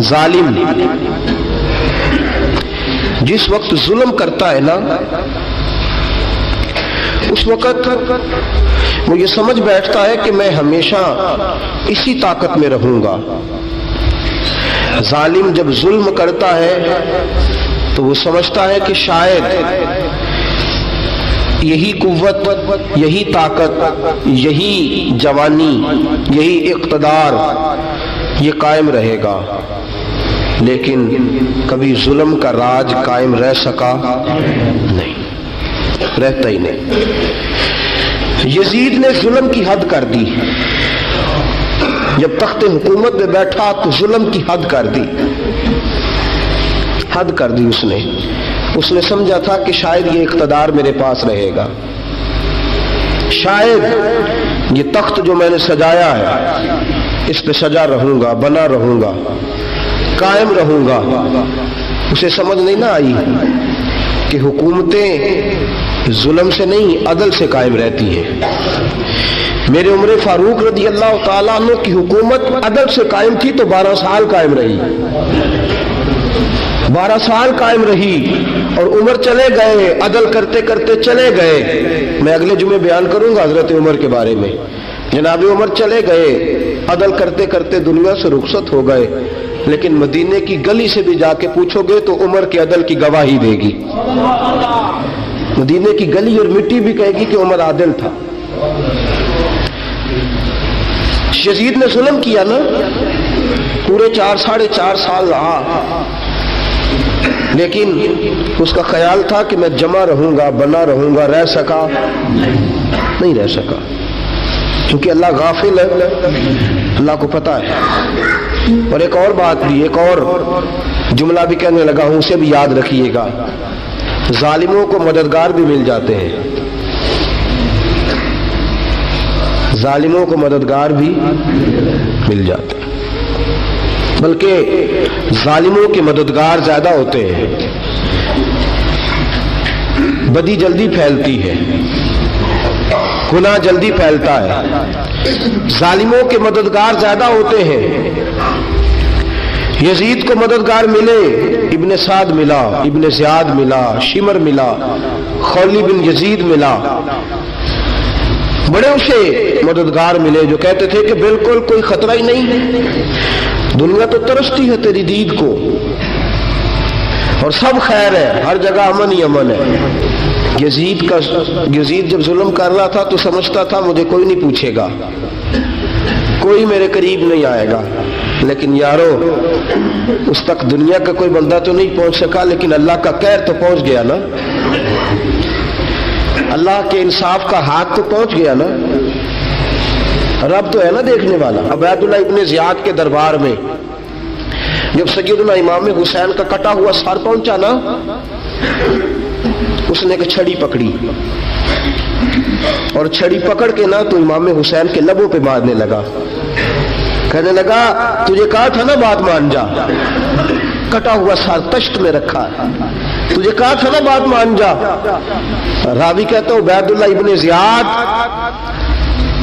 ظالم جس وقت ظلم کرتا ہے نا، اس وقت وہ یہ سمجھ بیٹھتا ہے کہ میں ہمیشہ اسی طاقت میں رہوں گا۔ ظالم جب ظلم کرتا ہے تو وہ سمجھتا ہے کہ شاید یہی قوت، یہی طاقت، یہی جوانی، یہی اقتدار یہ قائم رہے گا، لیکن کبھی ظلم کا راج قائم رہ سکا نہیں، رہتا ہی نہیں۔ یزید نے ظلم کی حد کر دی، جب تخت حکومت میں بیٹھا تو ظلم کی حد کر دی، حد کر دی اس نے سمجھا تھا کہ شاید یہ اقتدار میرے پاس رہے گا، شاید یہ تخت جو میں نے سجایا ہے اس پہ سجا رہوں گا، بنا رہوں گا، قائم رہوں گا۔ اسے سمجھ نہیں نہ آئی کہ حکومتیں ظلم سے نہیں عدل سے قائم رہتی ہیں۔ میرے عمر فاروق رضی اللہ تعالیٰ عنہ کی حکومت عدل سے قائم تھی تو 12 سال قائم رہی، 12 سال قائم رہی، اور عمر چلے گئے، عدل کرتے کرتے چلے گئے۔ میں اگلے جمعے بیان کروں گا حضرت عمر کے بارے میں۔ جناب عمر چلے گئے، عدل کرتے کرتے دنیا سے رخصت ہو گئے، لیکن مدینے کی گلی سے بھی جا کے پوچھو گے تو عمر کے عدل کی گواہی دے گی۔ مدینے کی گلی اور مٹی بھی کہے گی کہ عمر عادل تھا۔ یزید نے ظلم کیا نا، پورے 4 سال رہا، لیکن اس کا خیال تھا کہ میں جمع رہوں گا، بنا رہوں گا، رہ سکا نہیں، رہ سکا، کیونکہ اللہ غافل ہے، اللہ کو پتہ ہے۔ اور ایک اور بات بھی، ایک اور جملہ بھی کہنے لگا ہوں، اسے بھی یاد رکھیے گا، ظالموں کو مددگار بھی مل جاتے ہیں، ظالموں کو مددگار بھی مل جاتے ہیں، بلکہ ظالموں کے مددگار زیادہ ہوتے ہیں۔ بدی جلدی پھیلتی ہے، گناہ جلدی پھیلتا ہے، ظالموں کے مددگار زیادہ ہوتے ہیں۔ یزید کو مددگار ملے، ابن سعد ملا، ابن زیاد ملا، شمر ملا، خولی بن یزید ملا، بڑے اسے مددگار ملے جو کہتے تھے کہ بالکل کوئی خطرہ ہی نہیں، دنیا تو ترستی ہے تیری دید کو، اور سب خیر ہے، ہر جگہ امن ہی امن ہے۔ یزید جب ظلم کر رہا تھا تو سمجھتا تھا مجھے کوئی نہیں پوچھے گا، کوئی میرے قریب نہیں آئے گا، لیکن یارو اس تک دنیا کا کوئی بندہ تو نہیں پہنچ سکا، لیکن اللہ کا قہر تو پہنچ گیا نا، اللہ کے انصاف کا ہاتھ تو پہنچ گیا نا، رب تو ہے نا دیکھنے والا۔ عبید اللہ ابن زیاد کے دربار میں جب سیدنا امام حسین کا کٹا ہوا سر پہنچا نا، اس نے ایک چھڑی پکڑی، اور چھڑی پکڑ کے نا تو امام حسین کے لبوں پہ مارنے لگا، کہنے لگا تجھے کہا تھا نا بات مان جا، کٹا ہوا سر تشت میں رکھا ہے، تجھے کہا تھا نا بات مان جا۔ راوی کہتا ہوں عبید اللہ ابن زیاد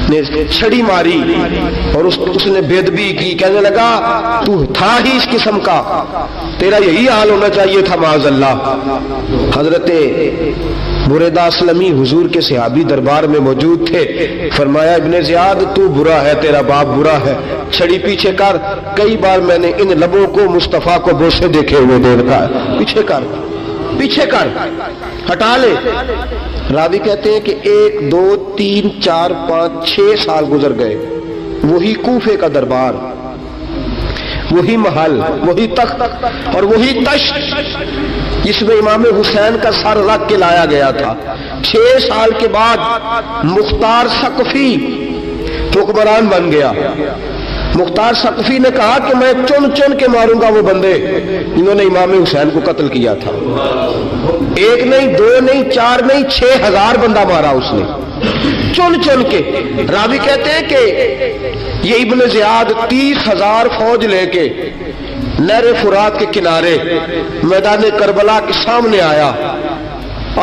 نے چھڑی ماری اور اس نے بے ادبی کی، کہنے لگا تو تھا ہی اس قسم کا، تیرا یہی حال ہونا چاہیے تھا معاذ اللہ۔ حضرت بریدہ اسلمی حضور کے صحابی دربار میں موجود تھے، فرمایا ابن زیاد تو برا ہے، تیرا باپ برا ہے، چھڑی پیچھے کر۔ کئی بار میں نے ان لبوں کو مصطفیٰ کو بوسے دیکھے ہوئے دیکھا ہے، پیچھے کر، پیچھے کر، ہٹا لے۔ راوی کہتے ہیں کہ 1 2 3 4 5 6 سال گزر گئے، وہی کوفے کا دربار، وہی محل، وہی تخت اور وہی تشت جس میں امام حسین کا سر رکھ کے لایا گیا تھا۔ 6 سال کے بعد مختار ثقفی حکمران بن گیا۔ مختار ثقفی نے کہا کہ میں چن چن کے ماروں گا وہ بندے جنہوں نے امام حسین کو قتل کیا تھا۔ 1 نہیں 2 نہیں 4 نہیں 6000 بندہ مارا اس نے، چن چن کے۔ راوی کہتے ہیں کہ یہ ابن زیاد 30,000 فوج لے کے نہر فرات کے کنارے میدان کربلا کے سامنے آیا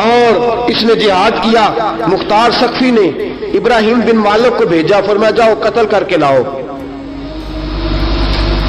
اور اس نے جہاد کیا۔ مختار ثقفی نے ابراہیم بن مالک کو بھیجا، فرمایا جاؤ قتل کر کے لاؤ۔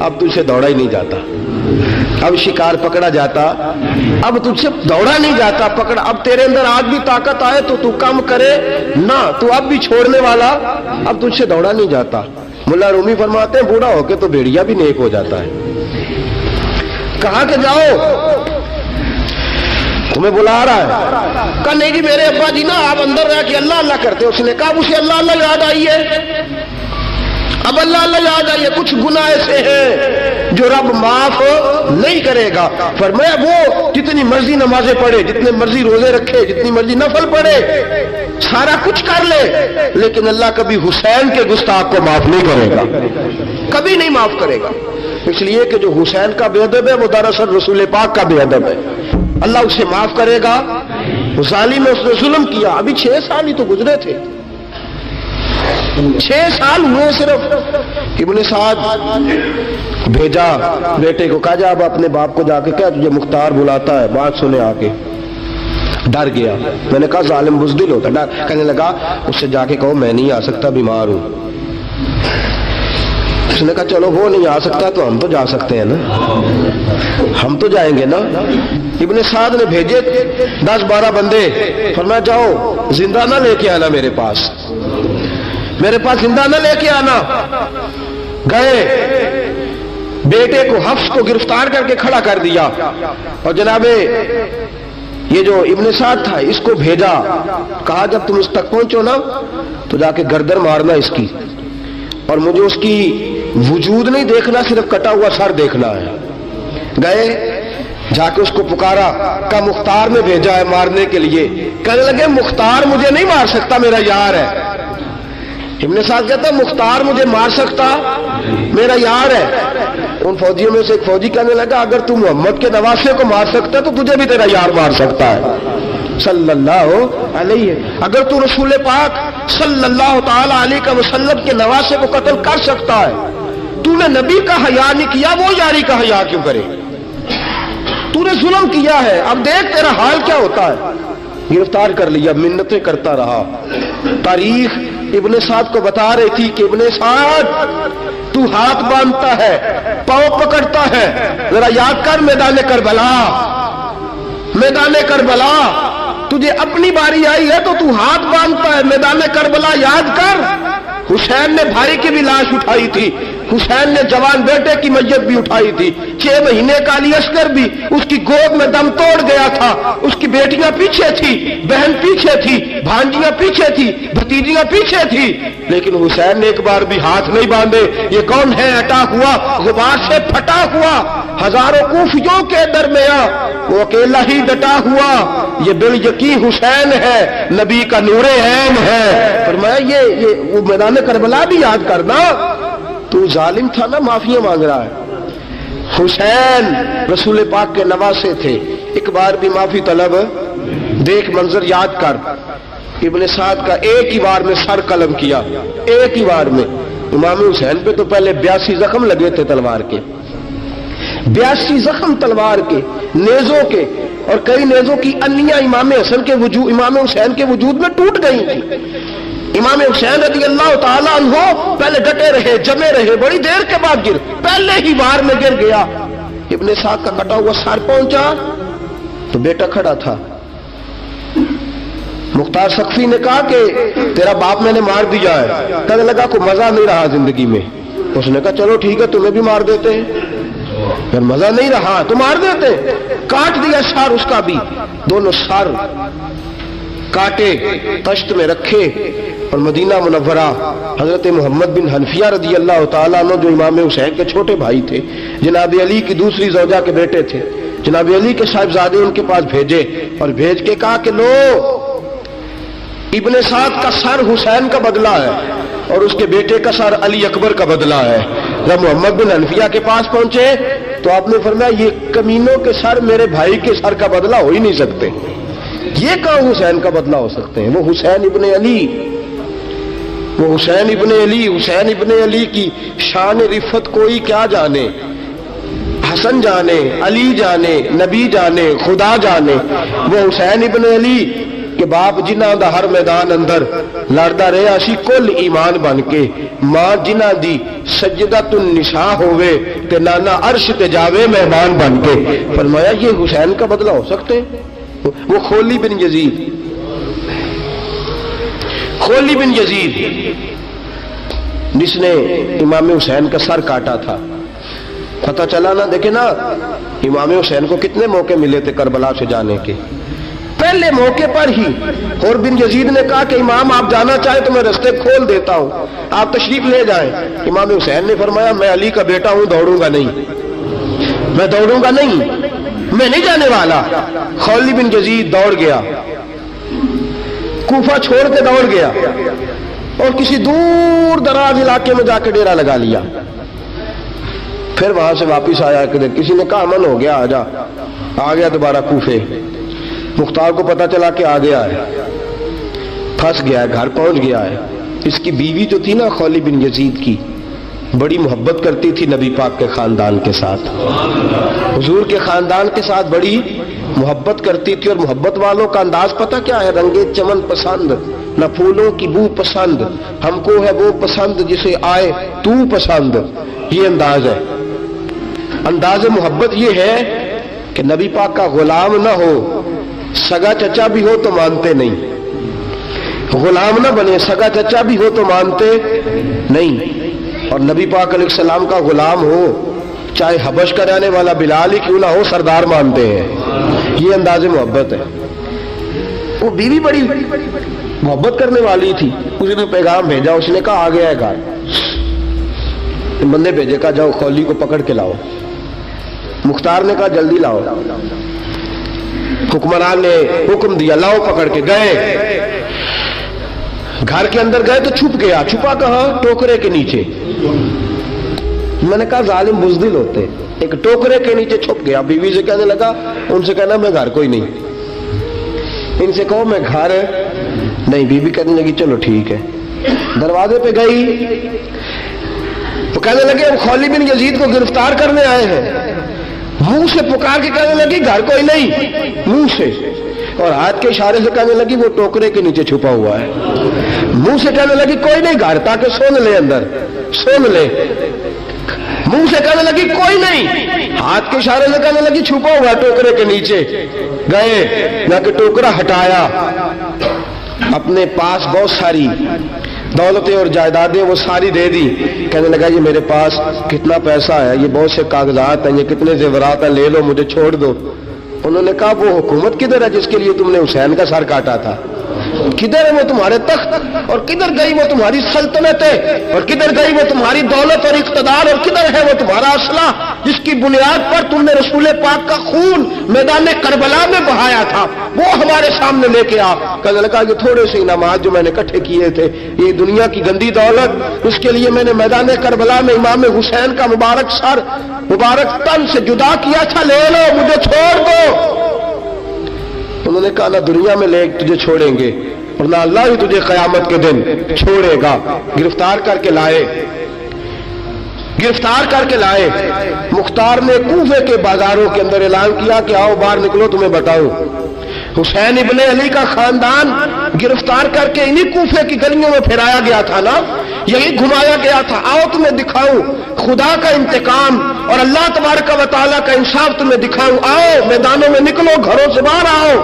اب تجھ سے دوڑا ہی نہیں جاتا, اب شکار پکڑا جاتا, اب تجھ سے دوڑا نہیں جاتا, پکڑا, اب تیرے اندر آج بھی طاقت آئے تو کم کرے نہ, تو اب بھی چھوڑنے والا, اب تجھ سے دوڑا نہیں جاتا. ملا رومی فرماتے ہیں بوڑھا ہو کے تو بھیڑیا بھی نیک ہو جاتا ہے. کہا کہ جاؤ تمہیں بلا رہا ہے. کہا نہیں جی میرے ابا جی نا آپ اندر رہ کے اللہ اللہ کرتے. اس نے کہا اسے اللہ اللہ یاد آئی ہے, اب اللہ اللہ یاد آئی ہے, کچھ گناہ ایسے ہیں جو رب معاف نہیں کرے گا. فرمایا وہ جتنی مرضی نمازیں پڑھے, جتنے مرضی روزے رکھے, جتنی مرضی نفل پڑھے, سارا کچھ کر لے, لیکن اللہ کبھی حسین کے گستاخ کو معاف نہیں کرے گا, کبھی نہیں معاف کرے گا. اس لیے کہ جو حسین کا بے ادب ہے وہ دراصل رسول پاک کا بے ادب ہے. اللہ اسے معاف کرے گا. ظالم میں اس نے ظلم کیا. ابھی 6 سال ہی تو گزرے تھے, 6 سال ہوئے صرف. ابن سعد بھیجا بیٹے کو, کہا جا اب اپنے باپ کو جا کے کہا تجھے مختار بلاتا ہے, بات سنے آ کے. ڈر گیا. میں نے کہا ظالم بزدل ہوتا ہے. کہنے لگا اس سے جا کے کہو میں نہیں آ سکتا, بیمار ہوں. اس نے کہا چلو وہ نہیں آ سکتا تو ہم تو جا سکتے ہیں نا, ہم تو جائیں گے نا. ابن سعد نے بھیجے 10-12 بندے, فرمایا جاؤ زندہ نہ لے کے آنا میرے پاس, میرے پاس زندہ نہ لے کے آنا. گئے, بیٹے کو حفص کو گرفتار کر کے کھڑا کر دیا, اور جناب یہ جو ابن سعد تھا اس کو بھیجا. کہا جب تم اس تک پہنچو نا تو جا کے گردن مارنا اس کی, اور مجھے اس کی وجود نہیں دیکھنا, صرف کٹا ہوا سر دیکھنا ہے. گئے, جا کے اس کو پکارا, کا مختار نے بھیجا ہے مارنے کے لیے. کہنے لگے مختار مجھے نہیں مار سکتا, میرا یار ہے. ابن سعد کہتا مختار مجھے مار سکتا, میرا یار ہے. ان فوجیوں میں سے ایک فوجی کہنے لگا اگر تم محمد کے نواسے کو مار سکتا ہے تو تجھے بھی تیرا یار مار سکتا ہے صلی اللہ علیہ. اگر تو رسول پاک صلی اللہ تعالی علیہ وسلم کے نواسے کو قتل کر سکتا ہے, تو نے نبی کا حیا نہیں کیا, وہ یاری کا حیا کیوں کرے؟ تو نے ظلم کیا ہے, اب دیکھ تیرا حال کیا ہوتا ہے. گرفتار کر لیا, منتیں کرتا رہا. تاریخ ابن سعد کو بتا رہی تھی کہ ابن سعد تو ہاتھ باندھتا ہے, پاؤں پکڑتا ہے, ذرا یاد کر میدان کربلا, میدان کربلا تجھے اپنی باری آئی ہے تو ہاتھ باندھتا ہے. میدان کربلا یاد کر, حسین نے بھائی کی بھی لاش اٹھائی تھی, حسین نے جوان بیٹے کی میت بھی اٹھائی تھی. 6 مہینے کا علی اصغر بھی اس کی گود میں دم توڑ گیا تھا. اس کی بیٹیاں پیچھے تھی, بہن پیچھے تھی, بھانجیاں پیچھے تھی, بھتیجیاں پیچھے تھی, لیکن حسین نے ایک بار بھی ہاتھ نہیں باندھے. یہ کون ہے اٹا ہوا, غبار سے پھٹا ہوا, ہزاروں کوفیوں کے درمیان وہ اکیلا ہی ڈٹا ہوا. یہ بال یقین حسین ہے, نبی کا نور عین ہے. فرمایا یہ وہ میدان کربلا بھی یاد کرنا. تو ظالم تھا نا, معافیاں مانگ رہا ہے. حسین رسول پاک کے نواسے تھے, ایک بار بھی معافی طلب. دیکھ منظر یاد کر, ابن سعد کا ایک ہی بار میں سر قلم کیا, ایک ہی بار میں. امام حسین پہ تو پہلے 82 زخم لگے تھے تلوار کے, 82 زخم تلوار کے, نیزوں کے, اور کئی نیزوں کی انیاں امام حسین کے وجود میں ٹوٹ گئی تھی. امام حسین رضی اللہ تعالی عنہ پہلے ڈٹے رہے, جمے رہے, بڑی دیر کے بعد گر, پہلے ہی بار میں گر گیا. ابن سعد کا کٹا ہوا سر پہنچا تو بیٹا کھڑا تھا. مختار سقفی نے کہا کہ تیرا باپ میں نے مار دیا ہے. کہنے لگا کوئی مزہ نہیں رہا زندگی میں. اس نے کہا چلو ٹھیک ہے تمہیں بھی مار دیتے ہیں. پھر مزہ نہیں رہا تو مار دیتے. کاٹ دیا سر اس کا بھی, دونوں سر کاٹے, تشت میں رکھے, اور مدینہ منورہ حضرت محمد بن حنفیہ رضی اللہ تعالیٰ عنہ جو امام حسین کے چھوٹے بھائی تھے, جناب علی کی دوسری زوجہ کے بیٹے تھے, جناب علی کے صاحبزادے ان کے پاس بھیجے, اور بھیج کے کہا کہ لو ابن سعد کا سر حسین کا بدلہ ہے اور اس کے بیٹے کا سر علی اکبر کا بدلہ ہے. جب محمد بن حنفیہ کے پاس پہنچے تو آپ نے فرمایا یہ کمینوں کے سر میرے بھائی کے سر کا بدلہ ہو ہی نہیں سکتے, یہ کہاں حسین کا بدلہ ہو سکتے ہیں. وہ حسین ابن علی, وہ حسین ابن علی, حسین ابن علی کی شان رفت کوئی کیا جانے, حسن جانے, علی جانے, نبی جانے, خدا جانے. وہ حسین ابن علی کہ باپ جنہاں دا ہر میدان اندر لڑدا رہیا سی کل ایمان بن کے، ماں جنہاں دی سجدۃ النساء ہوئے تے نانا عرش تے جاوے مہمان بن کے۔ فرمایا یہ حسین کا بدلہ ہو سکتے ہیں؟ وہ خولی بن یزید، خولی بن یزید جس نے امام حسین کا سر کاٹا تھا، پتہ چلا نا، دیکھیں نا امام حسین کو کتنے موقع ملے تھے کربلا سے جانے کے، پہلے موقع پر ہی اور بن یزید نے کہا کہ امام آپ جانا چاہیں تو میں رستے کھول دیتا ہوں، آپ تشریف لے جائیں۔ امام حسین نے فرمایا میں علی کا بیٹا ہوں، دوڑوں گا نہیں، میں دوڑوں گا نہیں، میں نہیں جانے والا۔ خولی بن یزید دوڑ گیا، کوفہ چھوڑ کے دوڑ گیا اور کسی دور دراز علاقے میں جا کے ڈیرا لگا لیا۔ پھر وہاں سے واپس آیا، کسی نے کہا امن ہو گیا، آجا، آ گیا دوبارہ کوفے۔ مختار کو پتا چلا کہ آ گیا ہے، پھنس گیا ہے، گھر پہنچ گیا ہے۔ اس کی بیوی جو تھی نا خولی بن یزید کی، بڑی محبت کرتی تھی نبی پاک کے خاندان کے ساتھ، حضور کے خاندان کے ساتھ بڑی محبت کرتی تھی، اور محبت والوں کا انداز پتہ کیا ہے؟ رنگے چمن پسند، نہ پھولوں کی بو پسند، ہم کو ہے وہ پسند جسے آئے تو پسند۔ یہ انداز ہے، انداز محبت یہ ہے کہ نبی پاک کا غلام نہ ہو، سگا چچا بھی ہو تو مانتے نہیں، غلام نہ بنے، سگا چچا بھی ہو تو مانتے نہیں، اور نبی پاک علیہ السلام کا غلام ہو، چاہے حبش کا رہنے والا بلال ہی کیوں نہ ہو، سردار مانتے ہیں۔ یہ انداز محبت ہے۔ وہ بیوی بڑی محبت کرنے والی تھی، اس نے پیغام بھیجا، اس نے کہا آ گیا ہے گھر، بندے بھیجے، کہا جاؤ خولی کو پکڑ کے لاؤ۔ مختار نے کہا جلدی لاؤ، حکمران نے حکم دیا، لاؤ پکڑ کے۔ گئے گھر کے اندر گئے تو چھپ گیا، چھپا کہاں؟ ٹوکرے کے نیچے۔ میں نے کہا ظالم بزدل ہوتے، ایک ٹوکرے کے نیچے چھپ گیا۔ بیوی سے کہنے لگا، ان سے کہنا میں گھر کوئی نہیں، ان سے کہو میں گھر نہیں۔ بیوی کہنے لگی چلو ٹھیک ہے۔ دروازے پہ گئی، وہ کہنے لگے ہم خولی بن یزید کو گرفتار کرنے آئے ہیں۔ منہ سے پکار کے کہنے لگی گھر کوئی نہیں، منہ سے، اور ہاتھ کے اشارے سے کہنے لگی وہ ٹوکرے کے نیچے چھپا ہوا ہے۔ منہ سے کہنے لگی کوئی نہیں گھر، تاکہ سن لے، اندر سن لے۔ منہ سے کہنے لگی کوئی نہیں، ہاتھ کے اشارے سے کہنے لگی چھپا ہوا ہے ٹوکرے کے نیچے۔ گئے، جا کے ٹوکرا ہٹایا، اپنے پاس بہت ساری دولتیں اور جائیدادیں وہ ساری دے دی۔ کہنے لگا یہ میرے پاس کتنا پیسہ ہے، یہ بہت سے کاغذات ہیں، یہ کتنے زیورات ہیں، لے لو، مجھے چھوڑ دو۔ انہوں نے کہا وہ حکومت کدھر ہے جس کے لیے تم نے حسین کا سر کاٹا تھا؟ کدھر ہے وہ تمہارے تخت، اور کدھر گئی وہ تمہاری سلطنتیں، اور کدھر گئی وہ تمہاری دولت اور اقتدار، اور کدھر ہے وہ تمہارا اسلحہ جس کی بنیاد پر تم نے رسول پاک کا خون میدان کربلا میں بہایا تھا؟ وہ ہمارے سامنے لے کے آ۔ کہنے لگا یہ تھوڑے سے انعامات جو میں نے اکٹھے کیے تھے، یہ دنیا کی گندی دولت، اس کے لیے میں نے میدان کربلا میں امام حسین کا مبارک سر مبارک تن سے جدا کیا تھا، لے لو، مجھے چھوڑ دو۔ انہوں نے کہا نہ دنیا میں لے تجھے چھوڑیں گے، اور نہ اللہ ہی تجھے قیامت کے دن چھوڑے گا۔ گرفتار کر کے لائے، گرفتار کر کے لائے۔ مختار نے کوفے کے بازاروں کے اندر اعلان کیا کہ آؤ باہر نکلو، تمہیں بتاؤں حسین ابن علی کا خاندان گرفتار کر کے انہی کوفے کی گلیوں میں پھرایا گیا تھا نا، یہی گھمایا گیا تھا، آؤ تمہیں دکھاؤں خدا کا انتقام اور اللہ تبارک و تعالیٰ کا انصاف تمہیں دکھاؤں، آؤ میدانوں میں نکلو، گھروں سے باہر آؤ۔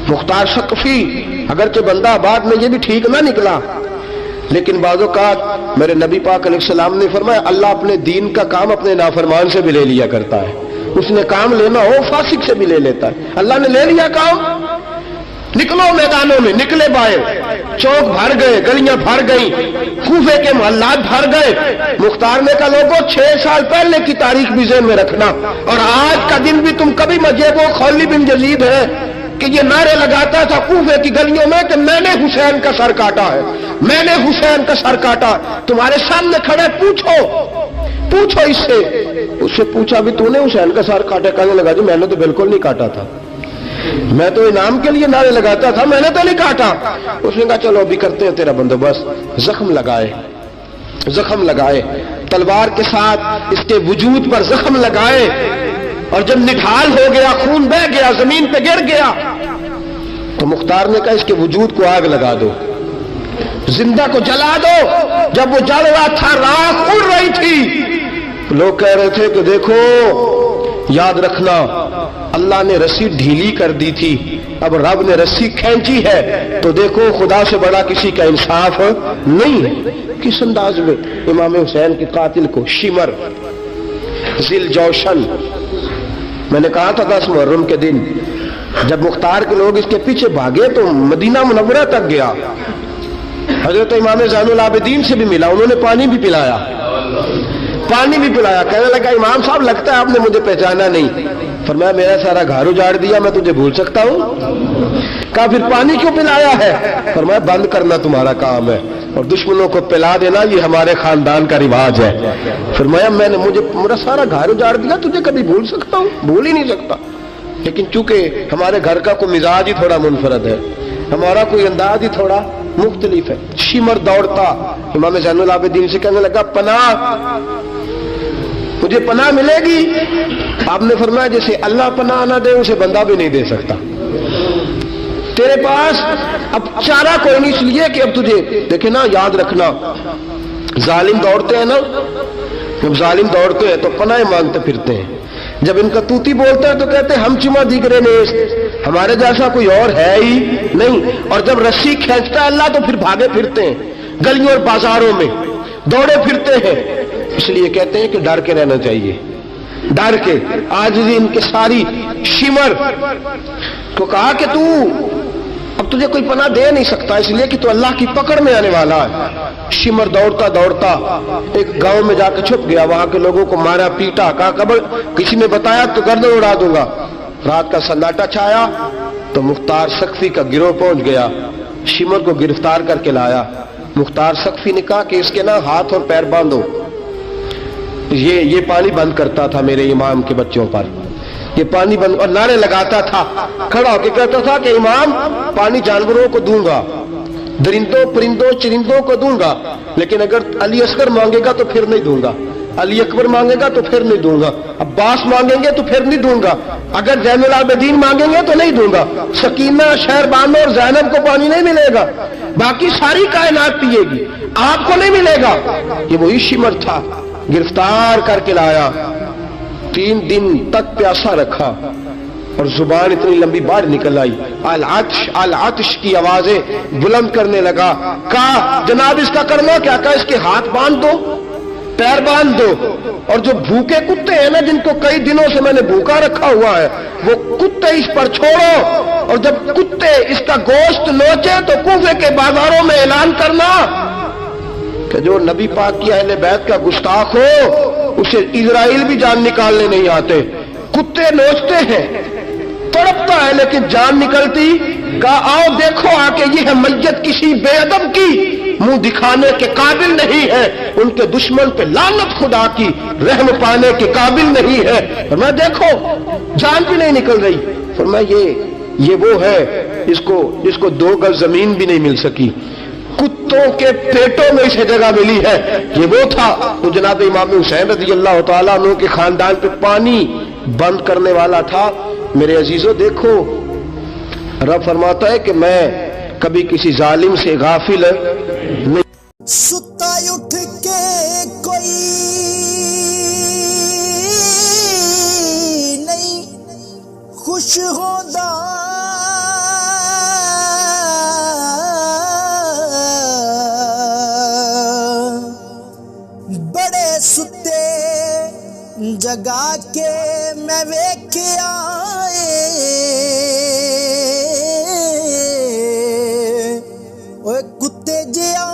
مختار ثقفی اگرچہ بندہ آباد میں یہ بھی ٹھیک نہ نکلا، لیکن بعض اوقات میرے نبی پاک علیہ السلام نے فرمایا اللہ اپنے دین کا کام اپنے نافرمان سے بھی لے لیا کرتا ہے، اس نے کام لینا ہو فاسق سے بھی لے لیتا ہے۔ اللہ نے لے لیا کام، نکلو میدانوں میں، نکلے باہر، چوک بھر گئے، گلیاں بھر گئیں، کوفے کے محلات بھر گئے۔ مختار نے کہا لوگوں 6 سال پہلے کی تاریخ بھی ذہن میں رکھنا، اور آج کا دن بھی تم کبھی مجھے وہ خولی بن یزید ہے کہ یہ نعرے لگاتا تھا کوفے کی گلیوں میں کہ میں نے حسین کا سر کاٹا ہے، میں نے حسین کا سر کاٹا۔ تمہارے سامنے کھڑے، پوچھو اس سے پوچھا بھی تو نے حسین کا سر کاٹا؟ کہنے لگا جی میں نے تو بالکل نہیں کاٹا تھا، میں تو انعام کے لیے نعرے لگاتا تھا، میں نے تو نہیں کاٹا۔ اس نے کہا چلو ابھی کرتے ہیں تیرا بندوبست۔ زخم لگائے تلوار کے ساتھ، اس کے وجود پر زخم لگائے، اور جب نڈھال ہو گیا، خون بہہ گیا، زمین پہ گر گیا، تو مختار نے کہا اس کے وجود کو آگ لگا دو، زندہ کو جلا دو۔ جب وہ جل رہا تھا راکھ اڑ رہی تھی، لوگ کہہ رہے تھے کہ دیکھو یاد رکھنا اللہ نے رسی ڈھیلی کر دی تھی، اب رب نے رسی کھینچی ہے، تو دیکھو خدا سے بڑا کسی کا انصاف نہیں ہے۔ کس انداز میں امام حسین کے قاتل کو شمر ذیل جوشن، میں نے کہا تھا 10 محرم کے دن جب مختار کے لوگ اس کے پیچھے بھاگے تو مدینہ منورہ تک گیا، حضرت امام زین العابدین سے بھی ملا، انہوں نے پانی بھی پلایا، کہنے لگا امام صاحب لگتا ہے آپ نے مجھے پہچانا نہیں۔ فرمایا میرا سارا گھر اجاڑ دیا، میں تجھے بھول سکتا ہوں؟ کہا پھر پانی کیوں پلایا ہے؟ فرمایا بند کرنا تمہارا کام ہے اور دشمنوں کو پلا دینا یہ ہمارے خاندان کا رواج ہے۔ فرمایا مجھے میرا سارا گھر اجاڑ دیا، تجھے کبھی بھول سکتا ہوں؟ بھول ہی نہیں سکتا، لیکن چونکہ ہمارے گھر کا کوئی مزاج ہی تھوڑا منفرد ہے، ہمارا کوئی انداز ہی تھوڑا مختلف ہے۔ شمر دوڑتا امام زین العابدین سے کہنے لگا پناہ، مجھے پناہ ملے گی؟ آپ نے فرمایا جیسے اللہ پناہ نہ دے اسے بندہ بھی نہیں دے سکتا، تیرے پاس اب چارہ کوئی نہیں، اس لیے کہ اب تجھے دیکھے نا، یاد رکھنا ظالم دوڑتے ہیں نا، جب ظالم دوڑتے ہیں تو پناہ مانگتے پھرتے ہیں، جب ان کا توتی بولتا ہے تو کہتے ہیں ہم چما دیگرے نیست، ہمارے جیسا کوئی اور ہے ہی نہیں، اور جب رسی کھینچتا ہے اللہ تو پھر بھاگے پھرتے ہیں گلیوں اور بازاروں میں، دوڑے پھرتے ہیں۔ اس لیے کہتے ہیں کہ ڈر کے رہنا چاہیے، ڈر کے۔ آج بھی ان کے ساری شمر کو کہا کہ تو اب تجھے کوئی پناہ دے نہیں سکتا، اس لیے کہ تو اللہ کی پکڑ میں آنے والا ہے۔ شمر دوڑتا دوڑتا ایک گاؤں میں جا کے چھپ گیا، وہاں کے لوگوں کو مارا پیٹا، کہا قبر کسی نے بتایا تو گردن اڑا دوں گا۔ رات کا سناٹا چھایا تو مختار سقفی کا گروہ پہنچ گیا، شمر کو گرفتار کر کے لایا۔ مختار سقفی نے کہا کہ اس کے نا ہاتھ اور پیر باندھو، یہ پانی بند کرتا تھا میرے امام کے بچوں پر، یہ پانی بند، اور نعرے لگاتا تھا، کھڑا ہو کے کہتا تھا کہ امام پانی جانوروں کو دوں گا، درندوں پرندوں چرندوں کو دوں گا، لیکن اگر علی اصغر مانگے گا تو پھر نہیں دوں گا، علی اکبر مانگے گا تو پھر نہیں دوں گا، عباس مانگیں گے تو پھر نہیں دوں گا، اگر زین العابدین مانگیں گے تو نہیں دوں گا، سکینہ شہربانو اور زینب کو پانی نہیں ملے گا، باقی ساری کائنات پیے گی، آپ کو نہیں ملے گا۔ یہ وہی شمر تھا، گرفتار کر کے لایا، 3 دن تک پیاسا رکھا اور زبان اتنی لمبی باہر نکل آئی، العطش العطش کی آوازیں بلند کرنے لگا۔ کہا جناب اس کا کرنا کیا؟ کہا اس کے ہاتھ باندھ دو، پیر باندھ دو، اور جو بھوکے کتے ہیں نا جن کو کئی دنوں سے میں نے بھوکا رکھا ہوا ہے، وہ کتے اس پر چھوڑو، اور جب کتے اس کا گوشت نوچے تو کوفے کے بازاروں میں اعلان کرنا کہ جو نبی پاک کی اہل بیت کا گستاخ ہو اسے اسرائیل بھی جان نکالنے نہیں آتے۔ کتے نوچتے ہیں، تڑپتا ہے لیکن جان نکلتی۔ کہا آؤ دیکھو آ کے یہ ہے میت کسی بے ادب کی، منہ دکھانے کے قابل نہیں ہے، ان کے دشمن پہ لعنت خدا کی، رحم پانے کے قابل نہیں ہے۔ فرمایا دیکھو جان بھی نہیں نکل رہی۔ فرمایا یہ وہ ہے جس کو 2 گز زمین بھی نہیں مل سکی، کتوں کے پیٹوں میں اسے جگہ ملی ہے، یہ وہ تھا۔ تو جناب امام حسین رضی اللہ تعالیٰ عنہ کے خاندان پہ پانی بند کرنے والا تھا۔ میرے عزیزو دیکھو، رب فرماتا ہے کہ میں کبھی کسی ظالم سے غافل نہیں۔ ستا اٹھ کے کوئی نہیں خوش ہوتا، بڑے ستے جگا کے میں ویکھیا کتے جیا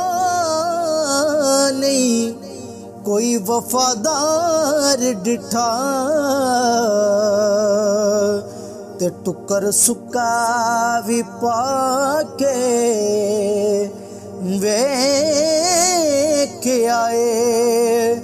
نہیں کوئی وفادار ڈٹھا، تے ٹکر سکا بھی پا کے ویکھ آئے۔